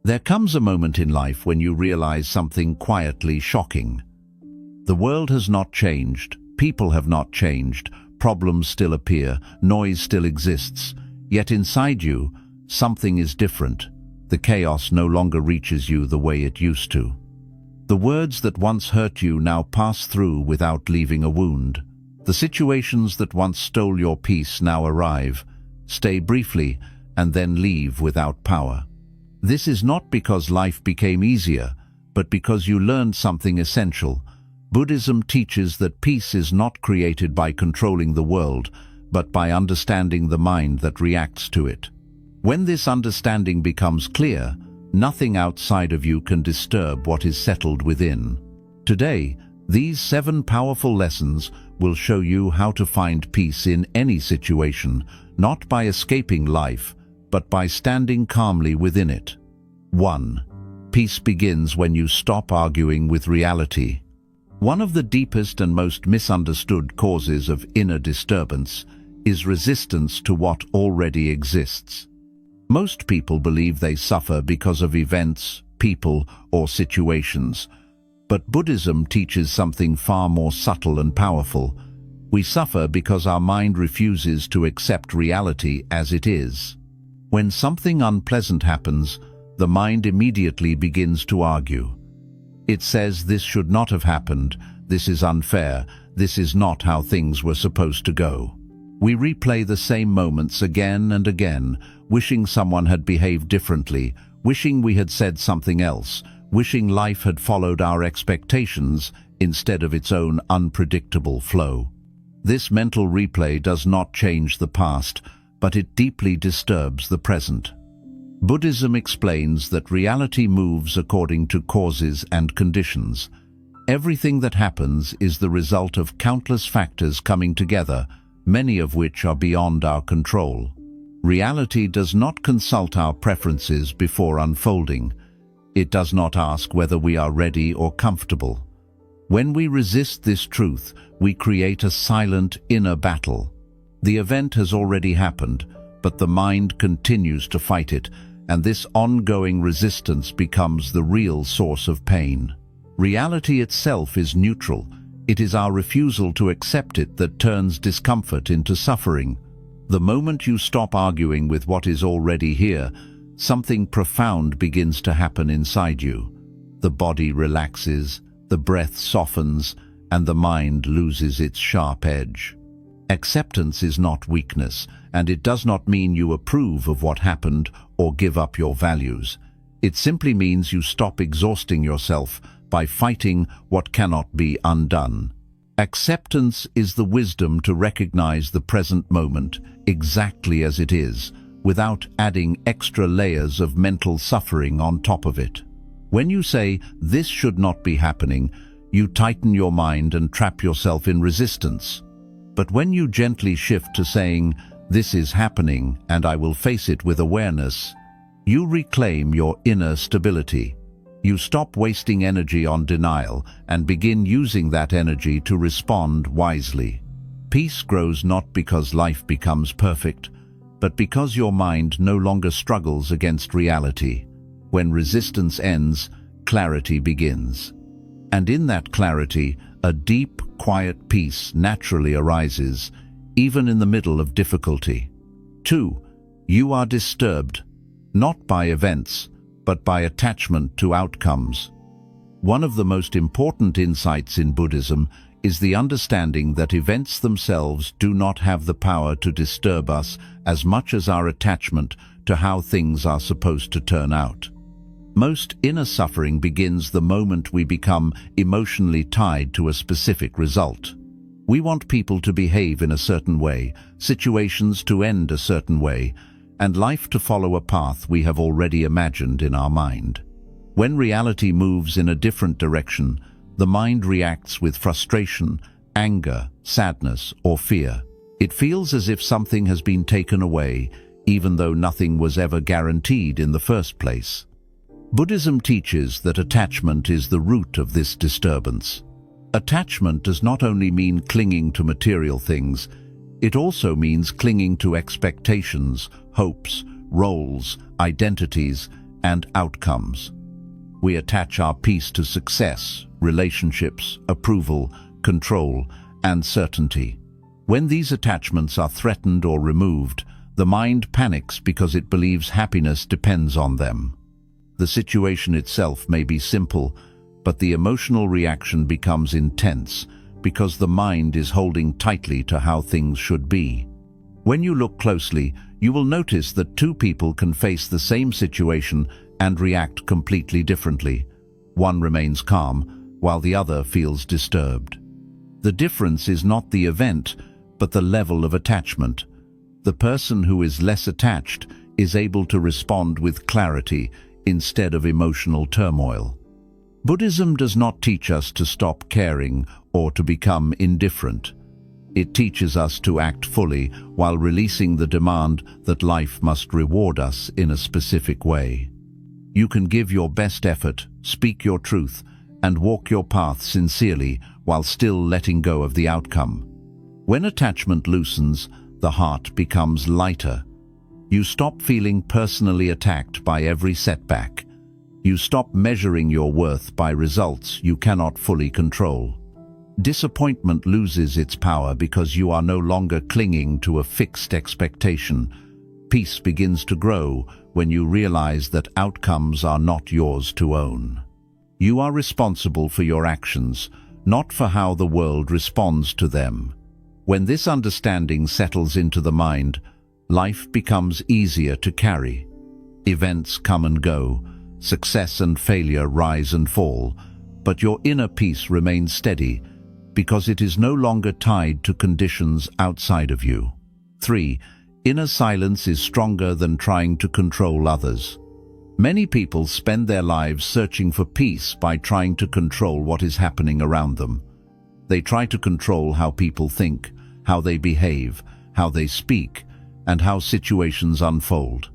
There comes a moment in life when you realize something quietly shocking. The world has not changed, people have not changed, problems still appear, noise still exists, yet inside you, something is different. The chaos no longer reaches you the way it used to. The words that once hurt you now pass through without leaving a wound. The situations that once stole your peace now arrive, stay briefly, and then leave without power. This is not because life became easier, but because you learned something essential. Buddhism teaches that peace is not created by controlling the world, but by understanding the mind that reacts to it. When this understanding becomes clear, nothing outside of you can disturb what is settled within. Today, these 7 powerful lessons will show you how to find peace in any situation, not by escaping life, but by standing calmly within it. 1. Peace begins when you stop arguing with reality. One of the deepest and most misunderstood causes of inner disturbance is resistance to what already exists. Most people believe they suffer because of events, people, or situations. But Buddhism teaches something far more subtle and powerful. We suffer because our mind refuses to accept reality as it is. When something unpleasant happens, the mind immediately begins to argue. It says this should not have happened, this is unfair, this is not how things were supposed to go. We replay the same moments again and again, wishing someone had behaved differently, wishing we had said something else, wishing life had followed our expectations instead of its own unpredictable flow. This mental replay does not change the past, but it deeply disturbs the present. Buddhism explains that reality moves according to causes and conditions. Everything that happens is the result of countless factors coming together, many of which are beyond our control. Reality does not consult our preferences before unfolding. It does not ask whether we are ready or comfortable. When we resist this truth, we create a silent inner battle. The event has already happened, but the mind continues to fight it, and this ongoing resistance becomes the real source of pain. Reality itself is neutral. It is our refusal to accept it that turns discomfort into suffering. The moment you stop arguing with what is already here, something profound begins to happen inside you. The body relaxes, the breath softens, and the mind loses its sharp edge. Acceptance is not weakness, and it does not mean you approve of what happened or give up your values. It simply means you stop exhausting yourself by fighting what cannot be undone. Acceptance is the wisdom to recognize the present moment exactly as it is, without adding extra layers of mental suffering on top of it. When you say, "This should not be happening," you tighten your mind and trap yourself in resistance. But when you gently shift to saying, "This is happening and I will face it with awareness," you reclaim your inner stability. You stop wasting energy on denial and begin using that energy to respond wisely. Peace grows not because life becomes perfect, but because your mind no longer struggles against reality. When resistance ends, clarity begins. And in that clarity, a deep, quiet peace naturally arises, even in the middle of difficulty. 2. You are disturbed, not by events, but by attachment to outcomes. One of the most important insights in Buddhism is the understanding that events themselves do not have the power to disturb us as much as our attachment to how things are supposed to turn out. Most inner suffering begins the moment we become emotionally tied to a specific result. We want people to behave in a certain way, situations to end a certain way, and life to follow a path we have already imagined in our mind. When reality moves in a different direction, the mind reacts with frustration, anger, sadness, or fear. It feels as if something has been taken away, even though nothing was ever guaranteed in the first place. Buddhism teaches that attachment is the root of this disturbance. Attachment does not only mean clinging to material things, it also means clinging to expectations, hopes, roles, identities, and outcomes. We attach our peace to success, relationships, approval, control, and certainty. When these attachments are threatened or removed, the mind panics because it believes happiness depends on them. The situation itself may be simple, but the emotional reaction becomes intense because the mind is holding tightly to how things should be. When you look closely, you will notice that two people can face the same situation and react completely differently. One remains calm, while the other feels disturbed. The difference is not the event, but the level of attachment. The person who is less attached is able to respond with clarity instead of emotional turmoil. Buddhism does not teach us to stop caring or to become indifferent. It teaches us to act fully while releasing the demand that life must reward us in a specific way. You can give your best effort, speak your truth, and walk your path sincerely while still letting go of the outcome. When attachment loosens, the heart becomes lighter. You stop feeling personally attacked by every setback. You stop measuring your worth by results you cannot fully control. Disappointment loses its power because you are no longer clinging to a fixed expectation. Peace begins to grow when you realize that outcomes are not yours to own. You are responsible for your actions, not for how the world responds to them. When this understanding settles into the mind, life becomes easier to carry. Events come and go, success and failure rise and fall, but your inner peace remains steady because it is no longer tied to conditions outside of you. 3. Inner silence is stronger than trying to control others. Many people spend their lives searching for peace by trying to control what is happening around them. They try to control how people think, how they behave, how they speak, and how situations unfold.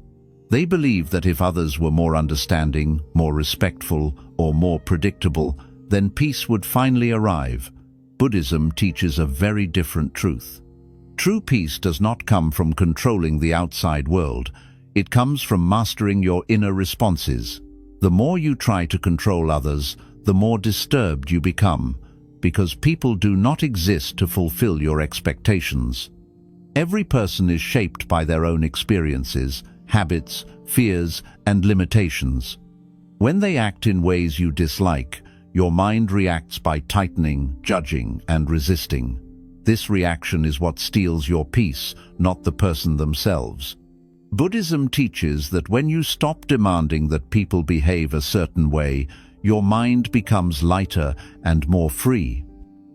They believe that if others were more understanding, more respectful, or more predictable, then peace would finally arrive. Buddhism teaches a very different truth. True peace does not come from controlling the outside world. It comes from mastering your inner responses. The more you try to control others, the more disturbed you become, because people do not exist to fulfill your expectations. Every person is shaped by their own experiences, habits, fears, and limitations. When they act in ways you dislike, your mind reacts by tightening, judging, and resisting. This reaction is what steals your peace, not the person themselves. Buddhism teaches that when you stop demanding that people behave a certain way, your mind becomes lighter and more free.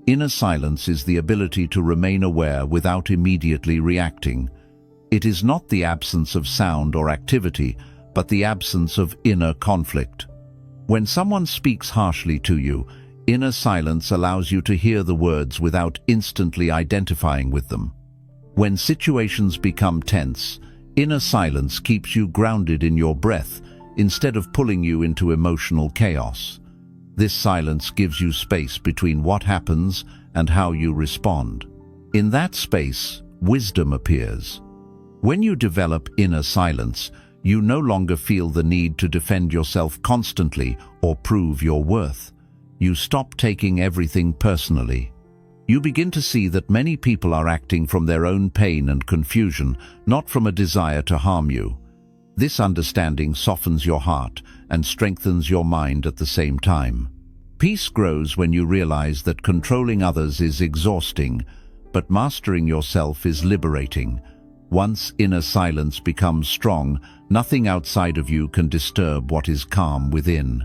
Inner silence is the ability to remain aware without immediately reacting. It is not the absence of sound or activity, but the absence of inner conflict. When someone speaks harshly to you, inner silence allows you to hear the words without instantly identifying with them. When situations become tense, inner silence keeps you grounded in your breath instead of pulling you into emotional chaos. This silence gives you space between what happens and how you respond. In that space, wisdom appears. When you develop inner silence, you no longer feel the need to defend yourself constantly or prove your worth. You stop taking everything personally. You begin to see that many people are acting from their own pain and confusion, not from a desire to harm you. This understanding softens your heart and strengthens your mind at the same time. Peace grows when you realize that controlling others is exhausting, but mastering yourself is liberating. Once inner silence becomes strong, nothing outside of you can disturb what is calm within.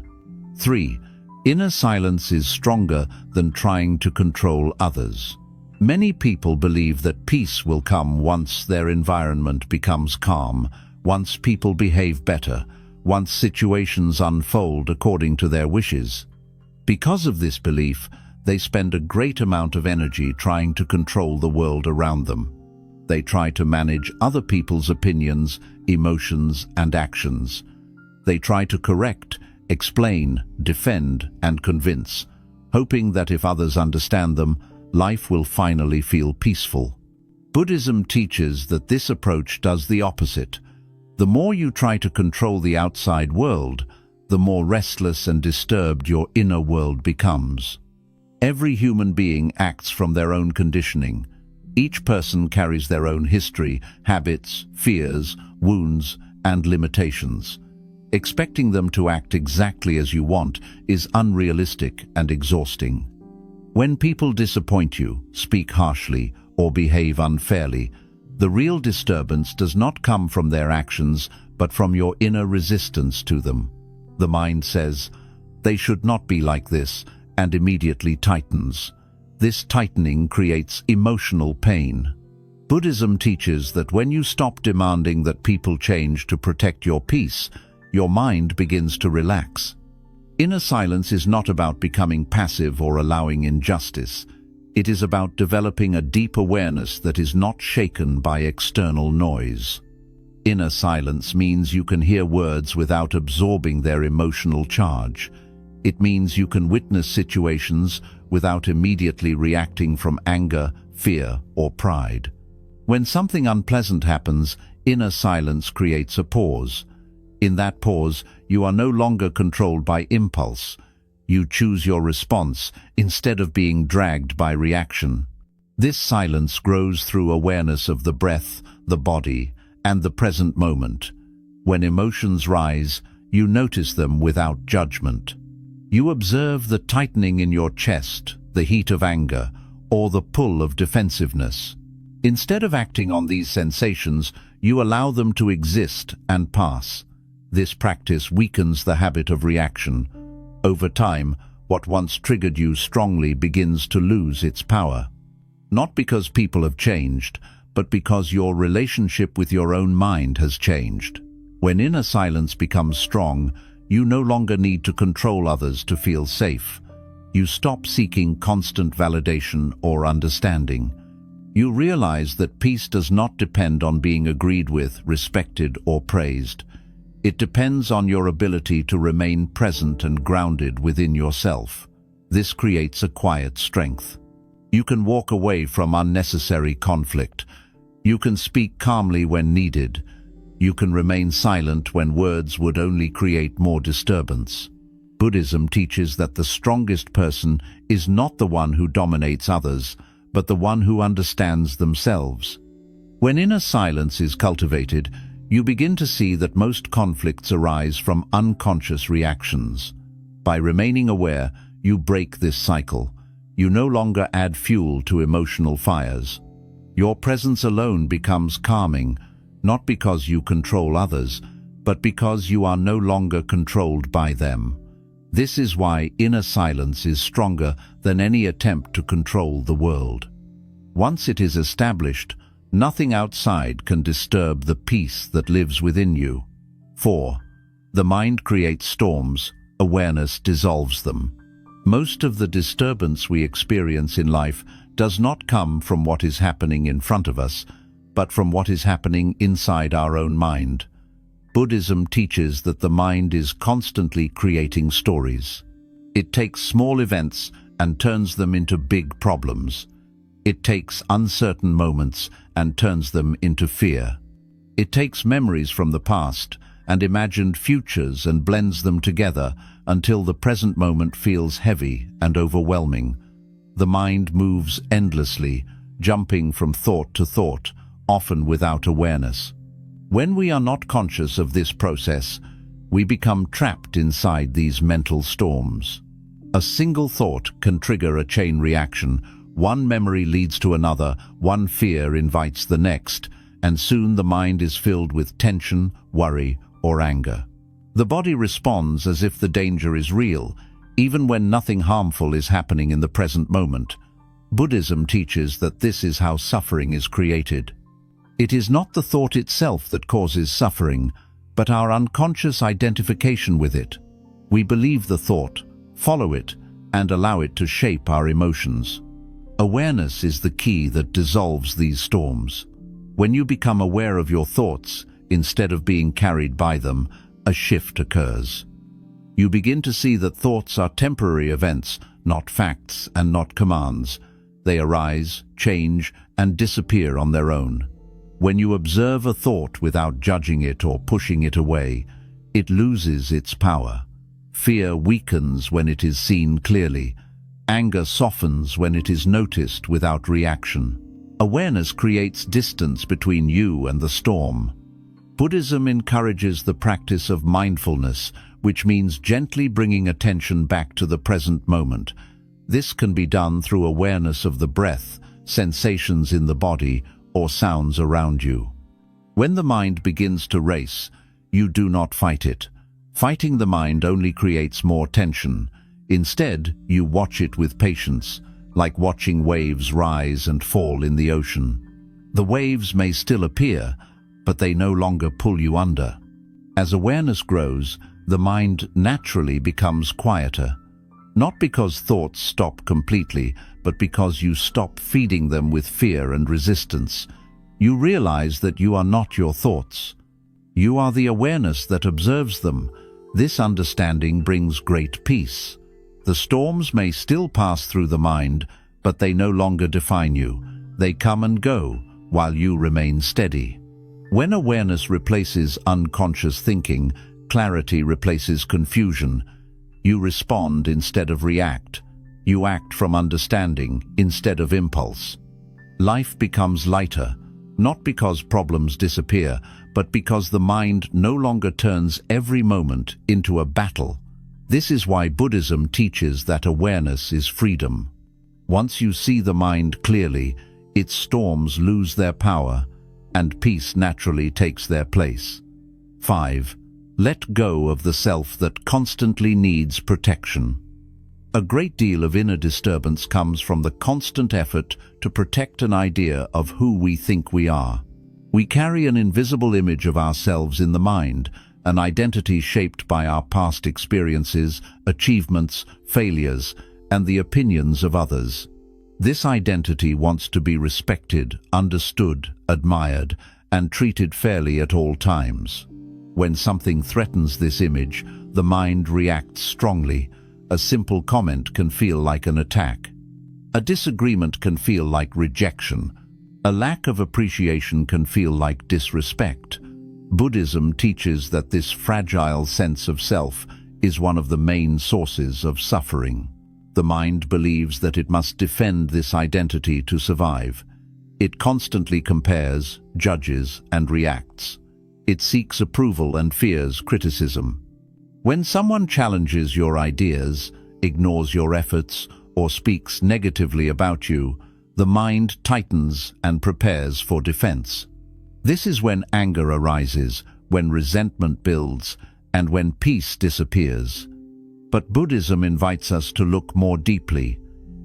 3. Inner silence is stronger than trying to control others. Many people believe that peace will come once their environment becomes calm, once people behave better, once situations unfold according to their wishes. Because of this belief, they spend a great amount of energy trying to control the world around them. They try to manage other people's opinions, emotions, and actions. They try to correct, explain, defend, and convince, hoping that if others understand them, life will finally feel peaceful. Buddhism teaches that this approach does the opposite. The more you try to control the outside world, the more restless and disturbed your inner world becomes. Every human being acts from their own conditioning. Each person carries their own history, habits, fears, wounds, and limitations. Expecting them to act exactly as you want is unrealistic and exhausting. When people disappoint you, speak harshly, or behave unfairly, the real disturbance does not come from their actions, but from your inner resistance to them. The mind says, "They should not be like this," and immediately tightens. This tightening creates emotional pain. Buddhism teaches that when you stop demanding that people change to protect your peace, your mind begins to relax. Inner silence is not about becoming passive or allowing injustice. It is about developing a deep awareness that is not shaken by external noise. Inner silence means you can hear words without absorbing their emotional charge. It means you can witness situations without immediately reacting from anger, fear, or pride. When something unpleasant happens, inner silence creates a pause. In that pause, you are no longer controlled by impulse. You choose your response instead of being dragged by reaction. This silence grows through awareness of the breath, the body, and the present moment. When emotions rise, you notice them without judgment. You observe the tightening in your chest, the heat of anger, or the pull of defensiveness. Instead of acting on these sensations, you allow them to exist and pass. This practice weakens the habit of reaction. Over time, what once triggered you strongly begins to lose its power. Not because people have changed, but because your relationship with your own mind has changed. When inner silence becomes strong, you no longer need to control others to feel safe. You stop seeking constant validation or understanding. You realize that peace does not depend on being agreed with, respected, or praised. It depends on your ability to remain present and grounded within yourself. This creates a quiet strength. You can walk away from unnecessary conflict. You can speak calmly when needed. You can remain silent when words would only create more disturbance. Buddhism teaches that the strongest person is not the one who dominates others, but the one who understands themselves. When inner silence is cultivated, you begin to see that most conflicts arise from unconscious reactions. By remaining aware, you break this cycle. You no longer add fuel to emotional fires. Your presence alone becomes calming, not because you control others, but because you are no longer controlled by them. This is why inner silence is stronger than any attempt to control the world. Once it is established, nothing outside can disturb the peace that lives within you. 4. The mind creates storms, awareness dissolves them. Most of the disturbance we experience in life does not come from what is happening in front of us, but from what is happening inside our own mind. Buddhism teaches that the mind is constantly creating stories. It takes small events and turns them into big problems. It takes uncertain moments and turns them into fear. It takes memories from the past and imagined futures and blends them together until the present moment feels heavy and overwhelming. The mind moves endlessly, jumping from thought to thought, often without awareness. When we are not conscious of this process, we become trapped inside these mental storms. A single thought can trigger a chain reaction. One memory leads to another, one fear invites the next, and soon the mind is filled with tension, worry, or anger. The body responds as if the danger is real, even when nothing harmful is happening in the present moment. Buddhism teaches that this is how suffering is created. It is not the thought itself that causes suffering, but our unconscious identification with it. We believe the thought, follow it, and allow it to shape our emotions. Awareness is the key that dissolves these storms. When you become aware of your thoughts, instead of being carried by them, a shift occurs. You begin to see that thoughts are temporary events, not facts and not commands. They arise, change, and disappear on their own. When you observe a thought without judging it or pushing it away, it loses its power. Fear weakens when it is seen clearly. Anger softens when it is noticed without reaction. Awareness creates distance between you and the storm. Buddhism encourages the practice of mindfulness, which means gently bringing attention back to the present moment. This can be done through awareness of the breath, sensations in the body, or sounds around you. When the mind begins to race, you do not fight it. Fighting the mind only creates more tension. Instead, you watch it with patience, like watching waves rise and fall in the ocean. The waves may still appear, but they no longer pull you under. As awareness grows, the mind naturally becomes quieter. Not because thoughts stop completely, but because you stop feeding them with fear and resistance. You realize that you are not your thoughts. You are the awareness that observes them. This understanding brings great peace. The storms may still pass through the mind, but they no longer define you. They come and go, while you remain steady. When awareness replaces unconscious thinking, clarity replaces confusion. You respond instead of react. You act from understanding instead of impulse. Life becomes lighter, not because problems disappear, but because the mind no longer turns every moment into a battle. This is why Buddhism teaches that awareness is freedom. Once you see the mind clearly, its storms lose their power, and peace naturally takes their place. 5. Let go of the self that constantly needs protection. A great deal of inner disturbance comes from the constant effort to protect an idea of who we think we are. We carry an invisible image of ourselves in the mind, an identity shaped by our past experiences, achievements, failures, and the opinions of others. This identity wants to be respected, understood, admired, and treated fairly at all times. When something threatens this image, the mind reacts strongly. A simple comment can feel like an attack. A disagreement can feel like rejection. A lack of appreciation can feel like disrespect. Buddhism teaches that this fragile sense of self is one of the main sources of suffering. The mind believes that it must defend this identity to survive. It constantly compares, judges, and reacts. It seeks approval and fears criticism. When someone challenges your ideas, ignores your efforts, or speaks negatively about you, the mind tightens and prepares for defense. This is when anger arises, when resentment builds, and when peace disappears. But Buddhism invites us to look more deeply.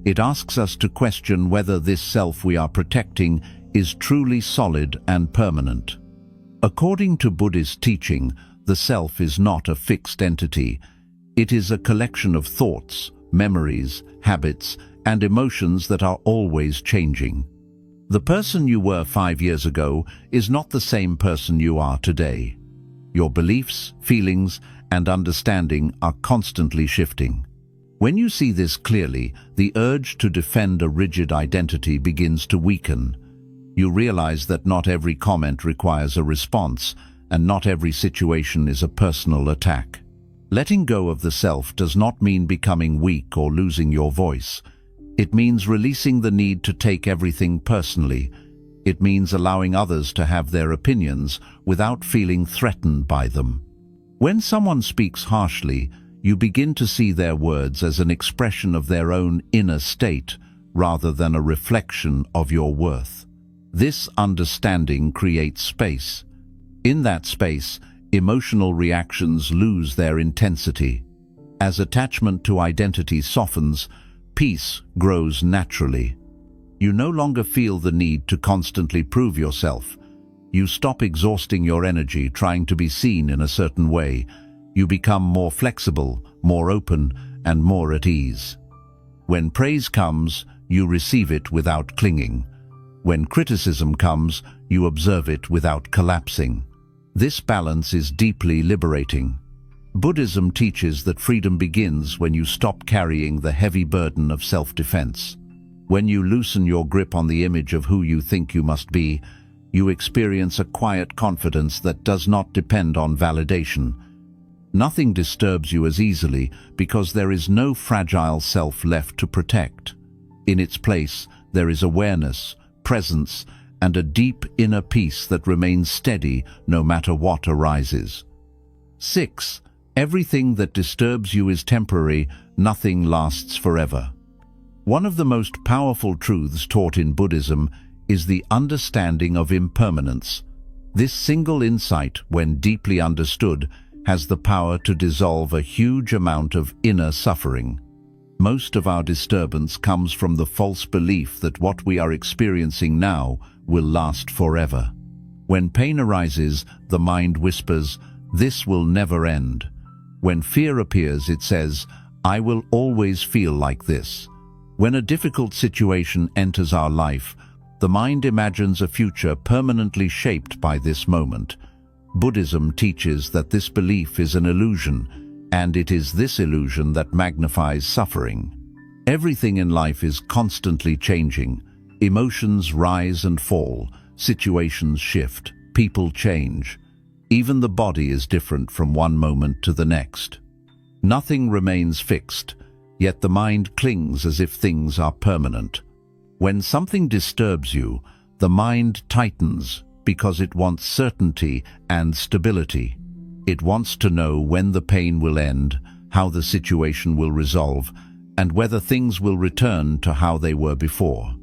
It asks us to question whether this self we are protecting is truly solid and permanent. According to Buddhist teaching, the self is not a fixed entity. It is a collection of thoughts, memories, habits, and emotions that are always changing. The person you were 5 years ago is not the same person you are today. Your beliefs, feelings, and understanding are constantly shifting. When you see this clearly, the urge to defend a rigid identity begins to weaken. You realize that not every comment requires a response, and not every situation is a personal attack. Letting go of the self does not mean becoming weak or losing your voice. It means releasing the need to take everything personally. It means allowing others to have their opinions without feeling threatened by them. When someone speaks harshly, you begin to see their words as an expression of their own inner state rather than a reflection of your worth. This understanding creates space. In that space, emotional reactions lose their intensity. As attachment to identity softens, peace grows naturally. You no longer feel the need to constantly prove yourself. You stop exhausting your energy trying to be seen in a certain way. You become more flexible, more open, and more at ease. When praise comes, you receive it without clinging. When criticism comes, you observe it without collapsing. This balance is deeply liberating. Buddhism teaches that freedom begins when you stop carrying the heavy burden of self-defense. When you loosen your grip on the image of who you think you must be, You experience a quiet confidence that does not depend on validation. Nothing disturbs you as easily because there is no fragile self left to protect. In its place, there is awareness, presence, and a deep inner peace that remains steady no matter what arises. 6. Everything that disturbs you is temporary, nothing lasts forever. One of the most powerful truths taught in Buddhism is the understanding of impermanence. This single insight, when deeply understood, has the power to dissolve a huge amount of inner suffering. Most of our disturbance comes from the false belief that what we are experiencing now will last forever. When pain arises, the mind whispers, "This will never end." When fear appears, it says, "I will always feel like this." When a difficult situation enters our life, the mind imagines a future permanently shaped by this moment. Buddhism teaches that this belief is an illusion, and it is this illusion that magnifies suffering. Everything in life is constantly changing. Emotions rise and fall, situations shift, people change. Even the body is different from one moment to the next. Nothing remains fixed, yet the mind clings as if things are permanent. When something disturbs you, the mind tightens because it wants certainty and stability. It wants to know when the pain will end, how the situation will resolve, and whether things will return to how they were before.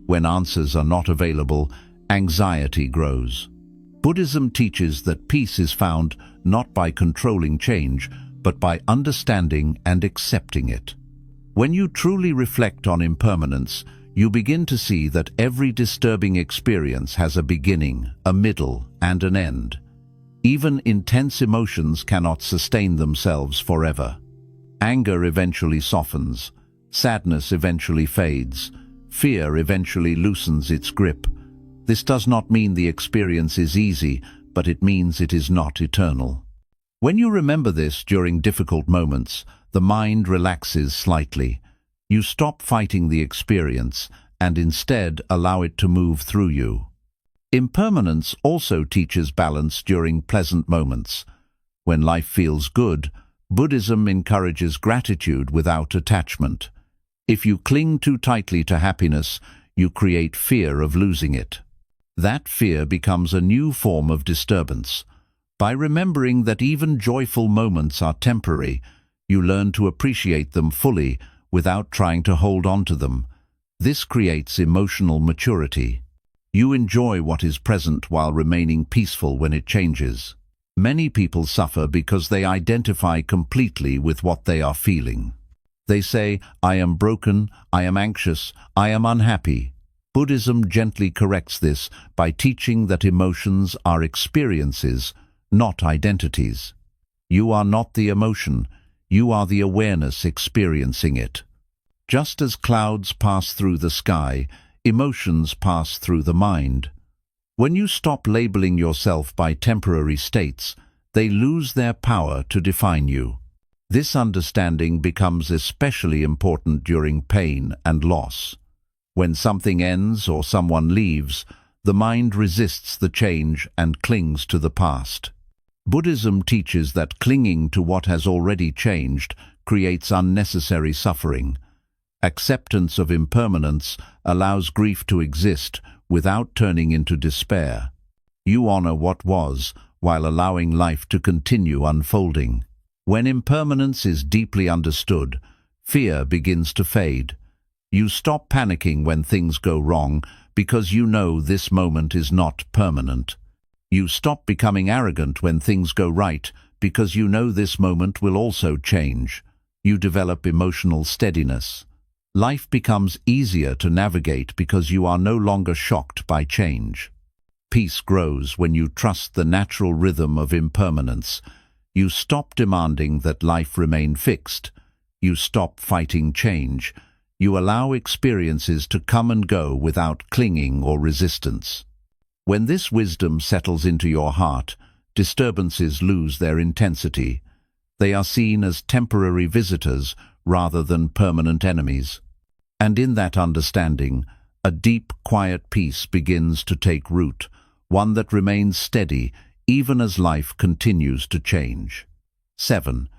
When answers are not available, anxiety grows. Buddhism teaches that peace is found not by controlling change, but by understanding and accepting it. When you truly reflect on impermanence, you begin to see that every disturbing experience has a beginning, a middle, and an end. Even intense emotions cannot sustain themselves forever. Anger eventually softens, sadness eventually fades, fear eventually loosens its grip. This does not mean the experience is easy, but it means it is not eternal. When you remember this during difficult moments, the mind relaxes slightly. You stop fighting the experience and instead allow it to move through you. Impermanence also teaches balance during pleasant moments. When life feels good, Buddhism encourages gratitude without attachment. If you cling too tightly to happiness, you create fear of losing it. That fear becomes a new form of disturbance. By remembering that even joyful moments are temporary, you learn to appreciate them fully without trying to hold on to them. This creates emotional maturity. You enjoy what is present while remaining peaceful when it changes. Many people suffer because they identify completely with what they are feeling. They say, "I am broken, I am anxious, I am unhappy." Buddhism gently corrects this by teaching that emotions are experiences, not identities. You are not the emotion, you are the awareness experiencing it. Just as clouds pass through the sky, emotions pass through the mind. When you stop labeling yourself by temporary states, they lose their power to define you. This understanding becomes especially important during pain and loss. When something ends or someone leaves, the mind resists the change and clings to the past. Buddhism teaches that clinging to what has already changed creates unnecessary suffering. Acceptance of impermanence allows grief to exist without turning into despair. You honor what was while allowing life to continue unfolding. When impermanence is deeply understood, fear begins to fade. You stop panicking when things go wrong because you know this moment is not permanent. You stop becoming arrogant when things go right because you know this moment will also change. You develop emotional steadiness. Life becomes easier to navigate because you are no longer shocked by change. Peace grows when you trust the natural rhythm of impermanence. You stop demanding that life remain fixed. You stop fighting change. You allow experiences to come and go without clinging or resistance. When this wisdom settles into your heart, disturbances lose their intensity. They are seen as temporary visitors rather than permanent enemies. And in that understanding, a deep, quiet peace begins to take root, one that remains steady even as life continues to change. 7.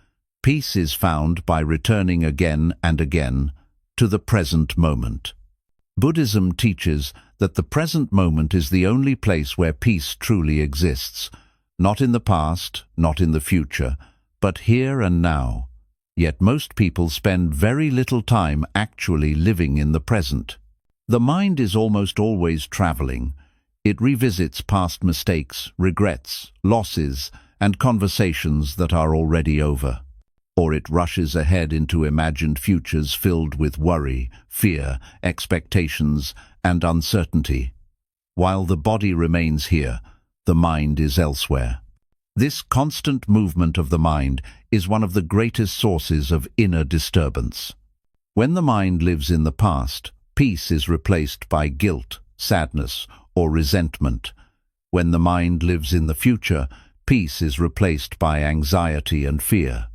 Peace is found by returning again and again to the present moment. Buddhism teaches that the present moment is the only place where peace truly exists, not in the past, not in the future, but here and now. Yet most people spend very little time actually living in the present. The mind is almost always traveling. It revisits past mistakes, regrets, losses, and conversations that are already over. Or it rushes ahead into imagined futures filled with worry, fear, expectations, and uncertainty. While the body remains here, the mind is elsewhere. This constant movement of the mind is one of the greatest sources of inner disturbance. When the mind lives in the past, peace is replaced by guilt, sadness, or resentment. When the mind lives in the future, peace is replaced by anxiety and fear.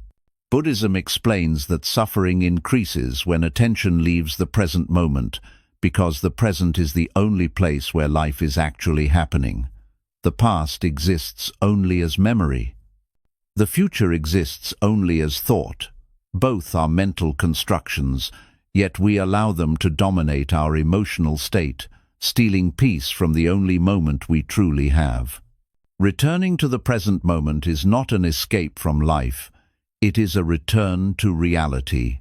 Buddhism explains that suffering increases when attention leaves the present moment, because the present is the only place where life is actually happening. The past exists only as memory. The future exists only as thought. Both are mental constructions, yet we allow them to dominate our emotional state, stealing peace from the only moment we truly have. Returning to the present moment is not an escape from life. It is a return to reality.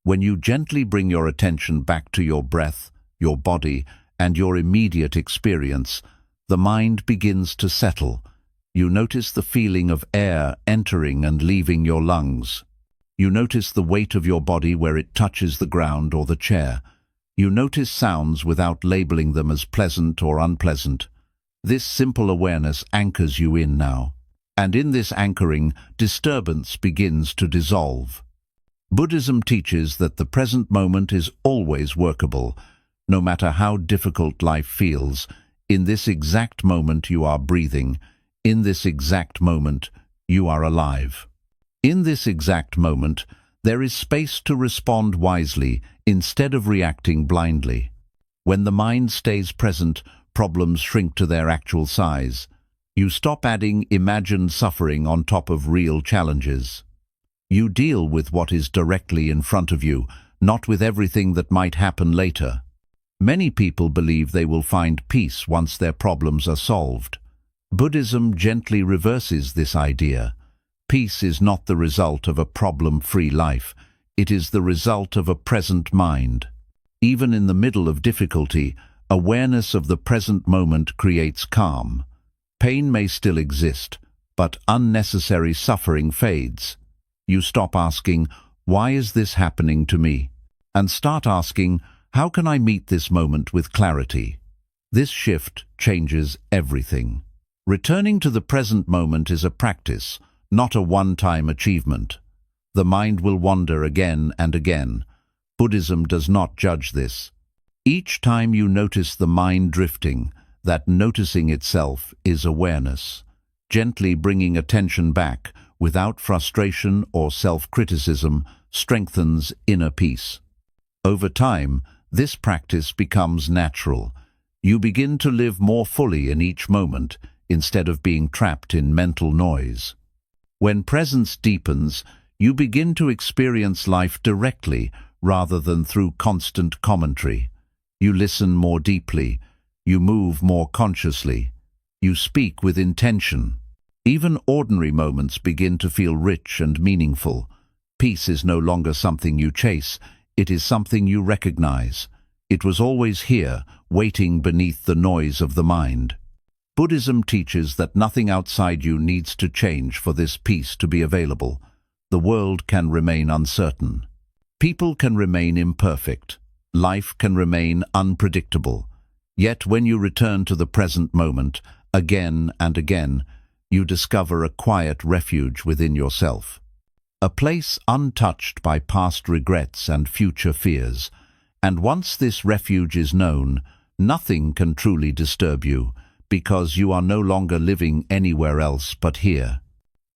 When you gently bring your attention back to your breath, your body, and your immediate experience, the mind begins to settle. You notice the feeling of air entering and leaving your lungs. You notice the weight of your body where it touches the ground or the chair. You notice sounds without labeling them as pleasant or unpleasant. This simple awareness anchors you in now. And in this anchoring, disturbance begins to dissolve. Buddhism teaches that the present moment is always workable. No matter how difficult life feels, in this exact moment you are breathing. In this exact moment, you are alive. In this exact moment, there is space to respond wisely instead of reacting blindly. When the mind stays present, problems shrink to their actual size. You stop adding imagined suffering on top of real challenges. You deal with what is directly in front of you, not with everything that might happen later. Many people believe they will find peace once their problems are solved. Buddhism gently reverses this idea. Peace is not the result of a problem-free life. It is the result of a present mind. Even in the middle of difficulty, awareness of the present moment creates calm. Pain may still exist, but unnecessary suffering fades. You stop asking, "Why is this happening to me?" and start asking, "How can I meet this moment with clarity?" This shift changes everything. Returning to the present moment is a practice, not a one-time achievement. The mind will wander again and again. Buddhism does not judge this. Each time you notice the mind drifting, that noticing itself is awareness. Gently bringing attention back, without frustration or self-criticism, strengthens inner peace. Over time, this practice becomes natural. You begin to live more fully in each moment, instead of being trapped in mental noise. When presence deepens, you begin to experience life directly rather than through constant commentary. You listen more deeply. You move more consciously. You speak with intention. Even ordinary moments begin to feel rich and meaningful. Peace is no longer something you chase. It is something you recognize. It was always here, waiting beneath the noise of the mind. Buddhism teaches that nothing outside you needs to change for this peace to be available. The world can remain uncertain. People can remain imperfect. Life can remain unpredictable. Yet when you return to the present moment, again and again, you discover a quiet refuge within yourself. A place untouched by past regrets and future fears. And once this refuge is known, nothing can truly disturb you, because you are no longer living anywhere else but here.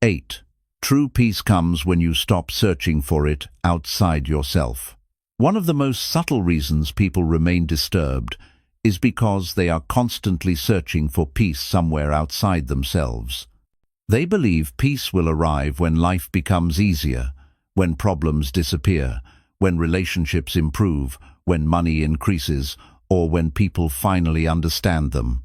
8. True peace comes when you stop searching for it outside yourself. One of the most subtle reasons people remain disturbed is because they are constantly searching for peace somewhere outside themselves. They believe peace will arrive when life becomes easier, when problems disappear, when relationships improve, when money increases, or when people finally understand them.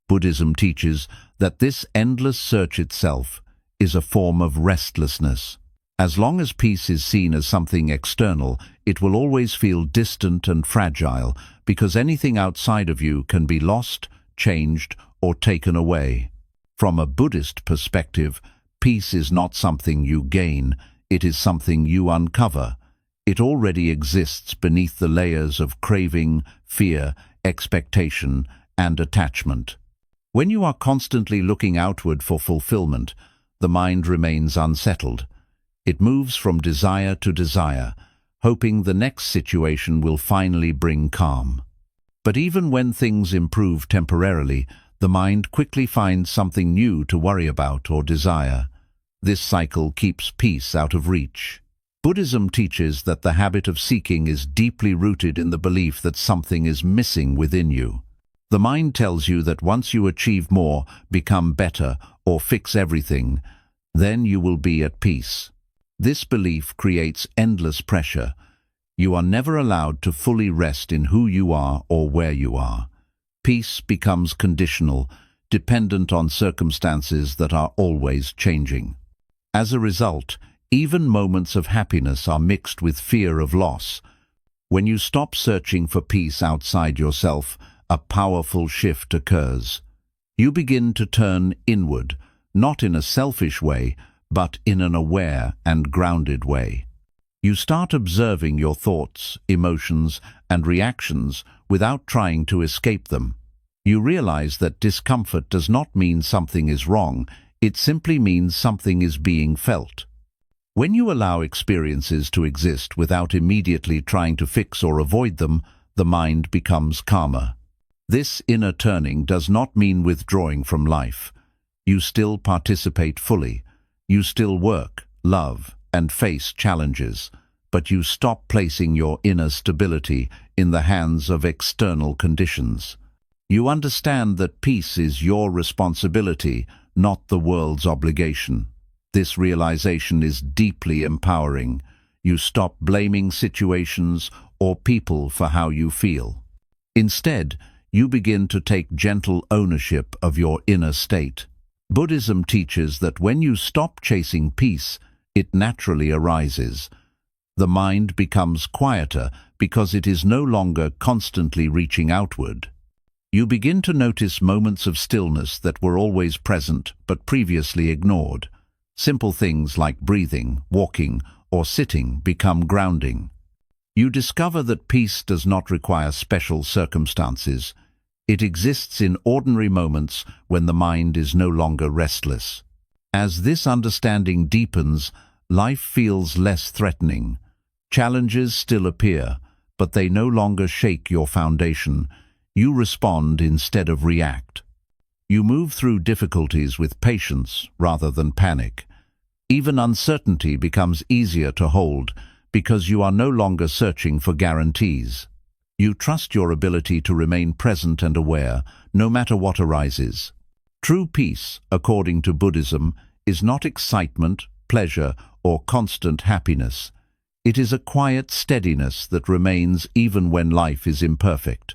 Buddhism teaches that this endless search itself is a form of restlessness. As long as peace is seen as something external, it will always feel distant and fragile, because anything outside of you can be lost, changed, or taken away. From a Buddhist perspective, peace is not something you gain, it is something you uncover. It already exists beneath the layers of craving, fear, expectation, and attachment. When you are constantly looking outward for fulfillment, the mind remains unsettled. It moves from desire to desire, hoping the next situation will finally bring calm. But even when things improve temporarily, the mind quickly finds something new to worry about or desire. This cycle keeps peace out of reach. Buddhism teaches that the habit of seeking is deeply rooted in the belief that something is missing within you. The mind tells you that once you achieve more, become better, or fix everything, then you will be at peace. This belief creates endless pressure. You are never allowed to fully rest in who you are or where you are. Peace becomes conditional, dependent on circumstances that are always changing. As a result, even moments of happiness are mixed with fear of loss. When you stop searching for peace outside yourself, a powerful shift occurs. You begin to turn inward, not in a selfish way, but in an aware and grounded way. You start observing your thoughts, emotions, and reactions without trying to escape them. You realize that discomfort does not mean something is wrong, it simply means something is being felt. When you allow experiences to exist without immediately trying to fix or avoid them, the mind becomes calmer. This inner turning does not mean withdrawing from life. You still participate fully. You still work, love, and face challenges, but you stop placing your inner stability in the hands of external conditions. You understand that peace is your responsibility, not the world's obligation. This realization is deeply empowering. You stop blaming situations or people for how you feel. Instead, you begin to take gentle ownership of your inner state. Buddhism teaches that when you stop chasing peace, it naturally arises. The mind becomes quieter because it is no longer constantly reaching outward. You begin to notice moments of stillness that were always present but previously ignored. Simple things like breathing, walking, or sitting become grounding. You discover that peace does not require special circumstances. It exists in ordinary moments when the mind is no longer restless. As this understanding deepens, life feels less threatening. Challenges still appear, but they no longer shake your foundation. You respond instead of react. You move through difficulties with patience rather than panic. Even uncertainty becomes easier to hold because you are no longer searching for guarantees. You trust your ability to remain present and aware, no matter what arises. True peace, according to Buddhism, is not excitement, pleasure, or constant happiness. It is a quiet steadiness that remains even when life is imperfect.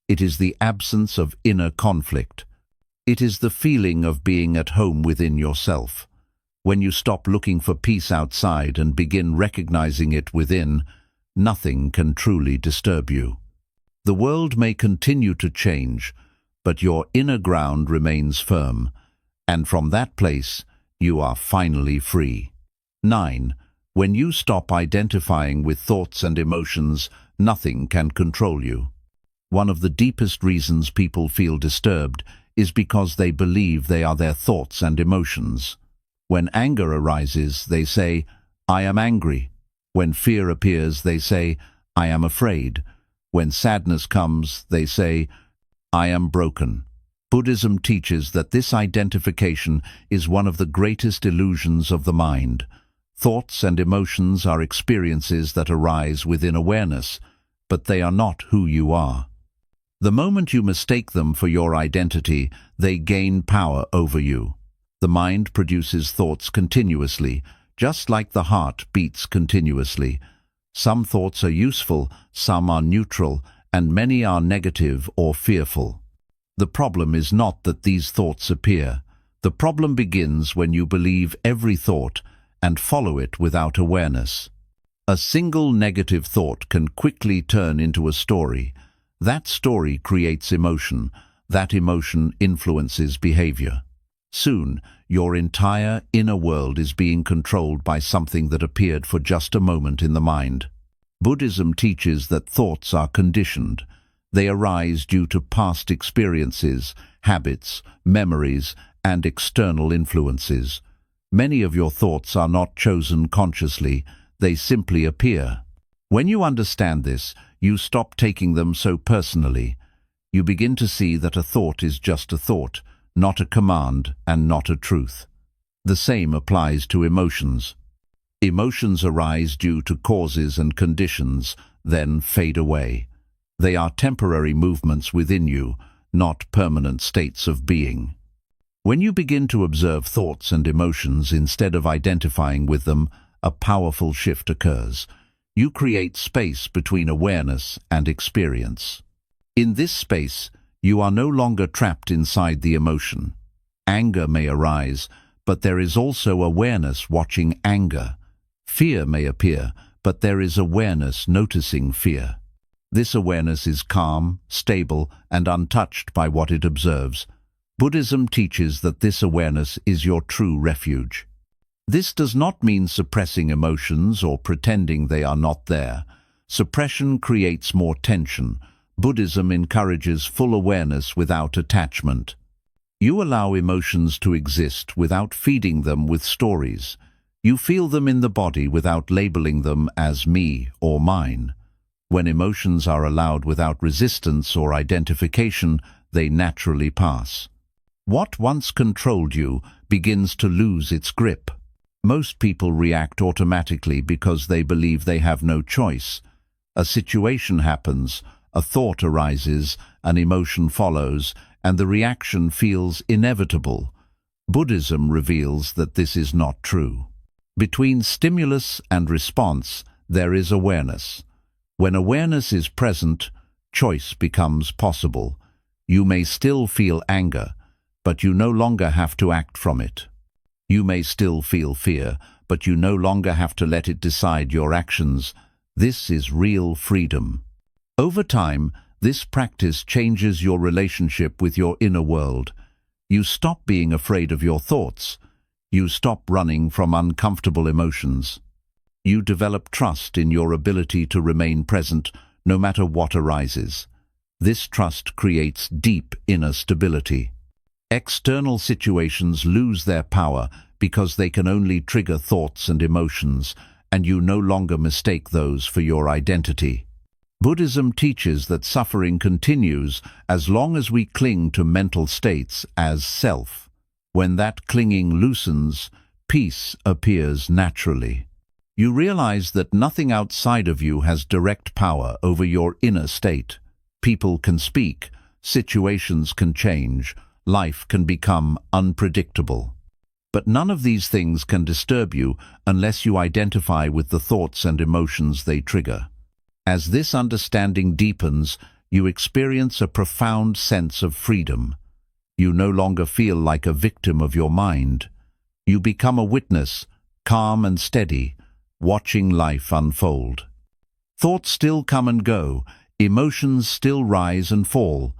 It is the absence of inner conflict. It is the feeling of being at home within yourself. When you stop looking for peace outside and begin recognizing it within, nothing can truly disturb you. The world may continue to change, but your inner ground remains firm, and from that place you are finally free. 9. When you stop identifying with thoughts and emotions, nothing can control you. One of the deepest reasons people feel disturbed is because they believe they are their thoughts and emotions. When anger arises, they say, "I am angry." When fear appears, they say, "I am afraid." When sadness comes, they say, "I am broken." Buddhism teaches that this identification is one of the greatest illusions of the mind. Thoughts and emotions are experiences that arise within awareness, but they are not who you are. The moment you mistake them for your identity, they gain power over you. The mind produces thoughts continuously, just like the heart beats continuously. Some thoughts are useful, some are neutral, and many are negative or fearful. The problem is not that these thoughts appear. The problem begins when you believe every thought and follow it without awareness. A single negative thought can quickly turn into a story. That story creates emotion. That emotion influences behavior. Soon, your entire inner world is being controlled by something that appeared for just a moment in the mind. Buddhism teaches that thoughts are conditioned. They arise due to past experiences, habits, memories, and external influences. Many of your thoughts are not chosen consciously, they simply appear. When you understand this, you stop taking them so personally. You begin to see that a thought is just a thought, not a command and not a truth. The same applies to emotions. Emotions arise due to causes and conditions, then fade away. They are temporary movements within you, not permanent states of being. When you begin to observe thoughts and emotions instead of identifying with them, a powerful shift occurs. You create space between awareness and experience. In this space, you are no longer trapped inside the emotion. Anger may arise, but there is also awareness watching anger. Fear may appear, but there is awareness noticing fear. This awareness is calm, stable, and untouched by what it observes. Buddhism teaches that this awareness is your true refuge. This does not mean suppressing emotions or pretending they are not there. Suppression creates more tension. Buddhism encourages full awareness without attachment. You allow emotions to exist without feeding them with stories. You feel them in the body without labeling them as me or mine. When emotions are allowed without resistance or identification, they naturally pass. What once controlled you begins to lose its grip. Most people react automatically because they believe they have no choice. A situation happens, a thought arises, an emotion follows, and the reaction feels inevitable. Buddhism reveals that this is not true. Between stimulus and response, there is awareness. When awareness is present, choice becomes possible. You may still feel anger, but you no longer have to act from it. You may still feel fear, but you no longer have to let it decide your actions. This is real freedom. Over time, this practice changes your relationship with your inner world. You stop being afraid of your thoughts. You stop running from uncomfortable emotions. You develop trust in your ability to remain present no matter what arises. This trust creates deep inner stability. External situations lose their power because they can only trigger thoughts and emotions, and you no longer mistake those for your identity. Buddhism teaches that suffering continues as long as we cling to mental states as self. When that clinging loosens, peace appears naturally. You realize that nothing outside of you has direct power over your inner state. People can speak, situations can change, life can become unpredictable. But none of these things can disturb you unless you identify with the thoughts and emotions they trigger. As this understanding deepens, you experience a profound sense of freedom. You no longer feel like a victim of your mind. You become a witness, calm and steady, watching life unfold. Thoughts still come and go, emotions still rise and fall,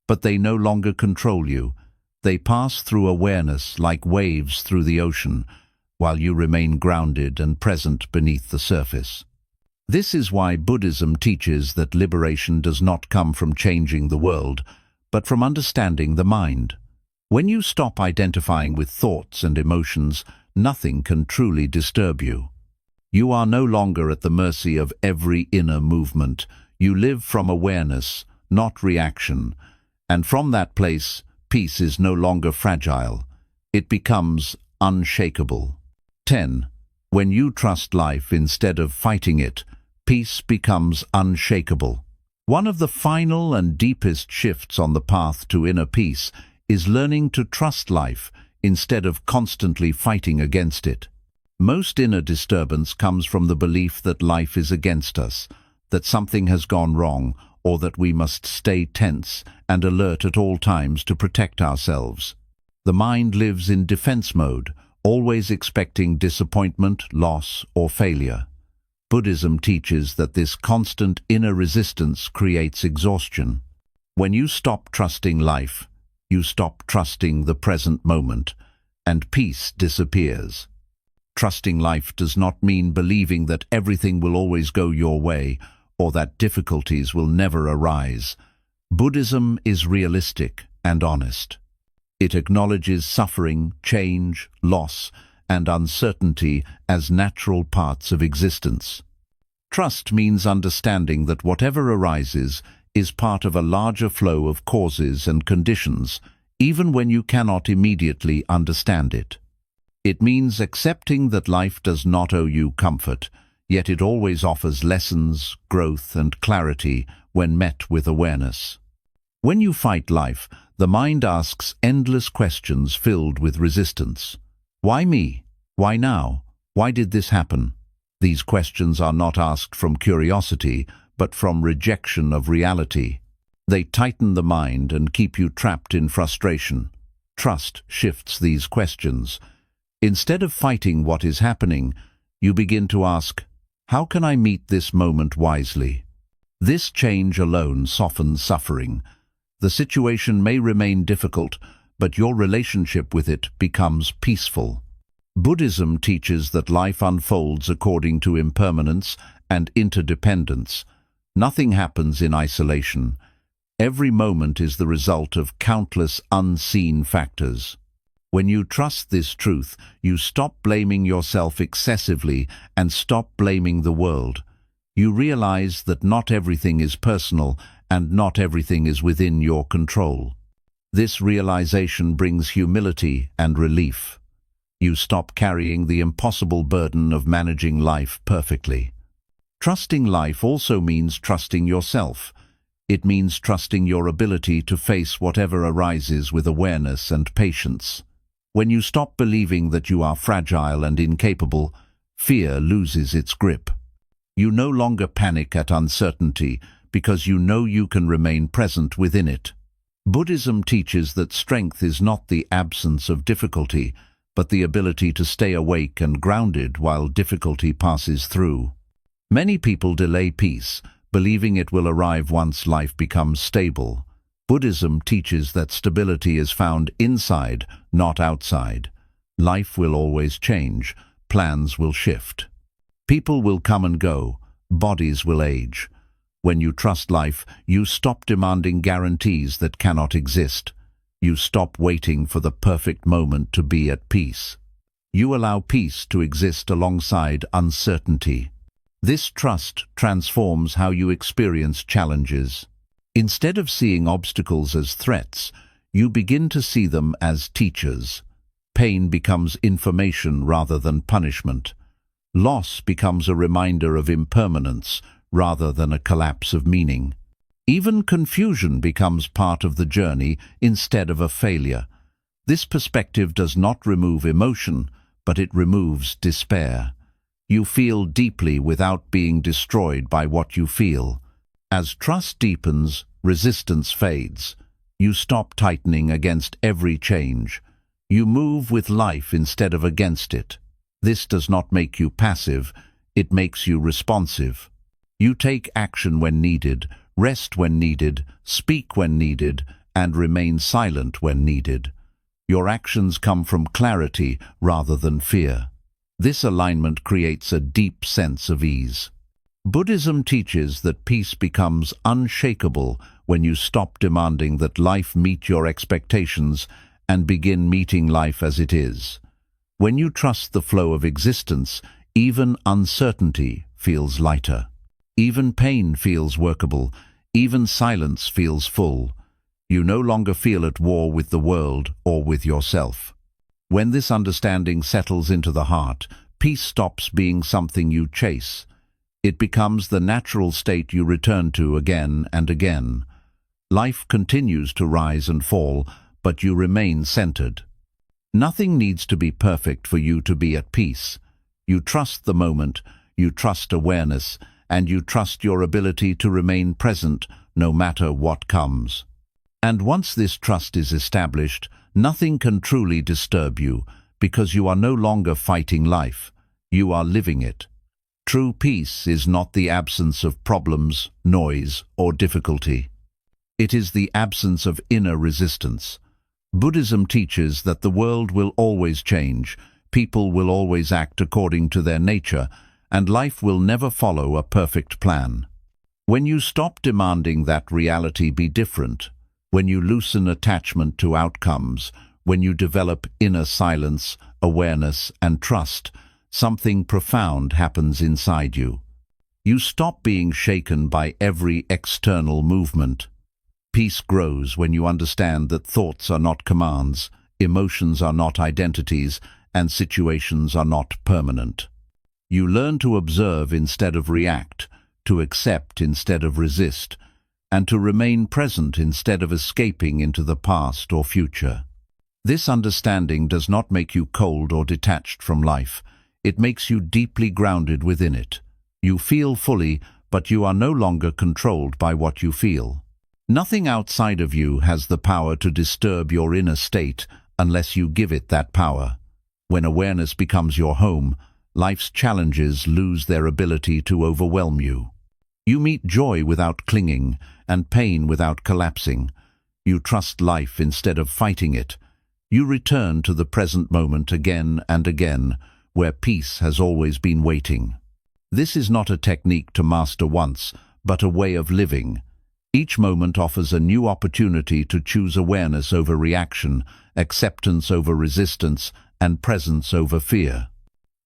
but they no longer control you. They pass through awareness like waves through the ocean, while you remain grounded and present beneath the surface. This is why Buddhism teaches that liberation does not come from changing the world, but from understanding the mind. When you stop identifying with thoughts and emotions, nothing can truly disturb you. You are no longer at the mercy of every inner movement. You live from awareness, not reaction, and from that place, peace is no longer fragile. It becomes unshakable. 10. When you trust life instead of fighting it, peace becomes unshakable. One of the final and deepest shifts on the path to inner peace is learning to trust life instead of constantly fighting against it. Most inner disturbance comes from the belief that life is against us, that something has gone wrong, or that we must stay tense and alert at all times to protect ourselves. The mind lives in defense mode, always expecting disappointment, loss, or failure. Buddhism teaches that this constant inner resistance creates exhaustion. When you stop trusting life, you stop trusting the present moment, and peace disappears. Trusting life does not mean believing that everything will always go your way, or that difficulties will never arise. Buddhism is realistic and honest. It acknowledges suffering, change, loss, and uncertainty as natural parts of existence. Trust means understanding that whatever arises is part of a larger flow of causes and conditions, even when you cannot immediately understand it. It means accepting that life does not owe you comfort, yet it always offers lessons, growth, and clarity when met with awareness. When you fight life, the mind asks endless questions filled with resistance. Why me? Why now? Why did this happen? These questions are not asked from curiosity, but from rejection of reality. They tighten the mind and keep you trapped in frustration. Trust shifts these questions. Instead of fighting what is happening, you begin to ask, how can I meet this moment wisely? This change alone softens suffering. The situation may remain difficult, but your relationship with it becomes peaceful. Buddhism teaches that life unfolds according to impermanence and interdependence. Nothing happens in isolation. Every moment is the result of countless unseen factors. When you trust this truth, you stop blaming yourself excessively and stop blaming the world. You realize that not everything is personal and not everything is within your control. This realization brings humility and relief. You stop carrying the impossible burden of managing life perfectly. Trusting life also means trusting yourself. It means trusting your ability to face whatever arises with awareness and patience. When you stop believing that you are fragile and incapable, fear loses its grip. You no longer panic at uncertainty because you know you can remain present within it. Buddhism teaches that strength is not the absence of difficulty, but the ability to stay awake and grounded while difficulty passes through. Many people delay peace, believing it will arrive once life becomes stable. Buddhism teaches that stability is found inside, not outside. Life will always change, plans will shift. People will come and go, bodies will age. When you trust life, you stop demanding guarantees that cannot exist. You stop waiting for the perfect moment to be at peace. You allow peace to exist alongside uncertainty. This trust transforms how you experience challenges. Instead of seeing obstacles as threats, you begin to see them as teachers. Pain becomes information rather than punishment. Loss becomes a reminder of impermanence rather than a collapse of meaning. Even confusion becomes part of the journey instead of a failure. This perspective does not remove emotion, but it removes despair. You feel deeply without being destroyed by what you feel. As trust deepens, resistance fades. You stop tightening against every change. You move with life instead of against it. This does not make you passive, it makes you responsive. You take action when needed, rest when needed, speak when needed, and remain silent when needed. Your actions come from clarity rather than fear. This alignment creates a deep sense of ease. Buddhism teaches that peace becomes unshakable when you stop demanding that life meet your expectations and begin meeting life as it is. When you trust the flow of existence, even uncertainty feels lighter. Even pain feels workable. Even silence feels full. You no longer feel at war with the world or with yourself. When this understanding settles into the heart, peace stops being something you chase. It becomes the natural state you return to again and again. Life continues to rise and fall, but you remain centered. Nothing needs to be perfect for you to be at peace. You trust the moment, you trust awareness, and you trust your ability to remain present no matter what comes. And once this trust is established, nothing can truly disturb you, because you are no longer fighting life. You are living it. True peace is not the absence of problems, noise, or difficulty. It is the absence of inner resistance. Buddhism teaches that the world will always change, people will always act according to their nature, and life will never follow a perfect plan. When you stop demanding that reality be different, when you loosen attachment to outcomes, when you develop inner silence, awareness, and trust, something profound happens inside you. You stop being shaken by every external movement. Peace grows when you understand that thoughts are not commands, emotions are not identities, and situations are not permanent. You learn to observe instead of react, to accept instead of resist, and to remain present instead of escaping into the past or future. This understanding does not make you cold or detached from life. It makes you deeply grounded within it. You feel fully, but you are no longer controlled by what you feel. Nothing outside of you has the power to disturb your inner state unless you give it that power. When awareness becomes your home, life's challenges lose their ability to overwhelm you. You meet joy without clinging and pain without collapsing. You trust life instead of fighting it. You return to the present moment again and again, where peace has always been waiting. This is not a technique to master once, but a way of living. Each moment offers a new opportunity to choose awareness over reaction, acceptance over resistance, and presence over fear.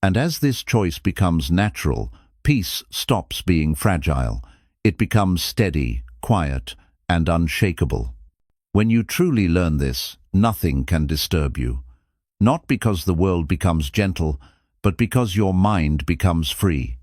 And as this choice becomes natural, peace stops being fragile. It becomes steady, quiet, and unshakable. When you truly learn this, nothing can disturb you. Not because the world becomes gentle, but because your mind becomes free.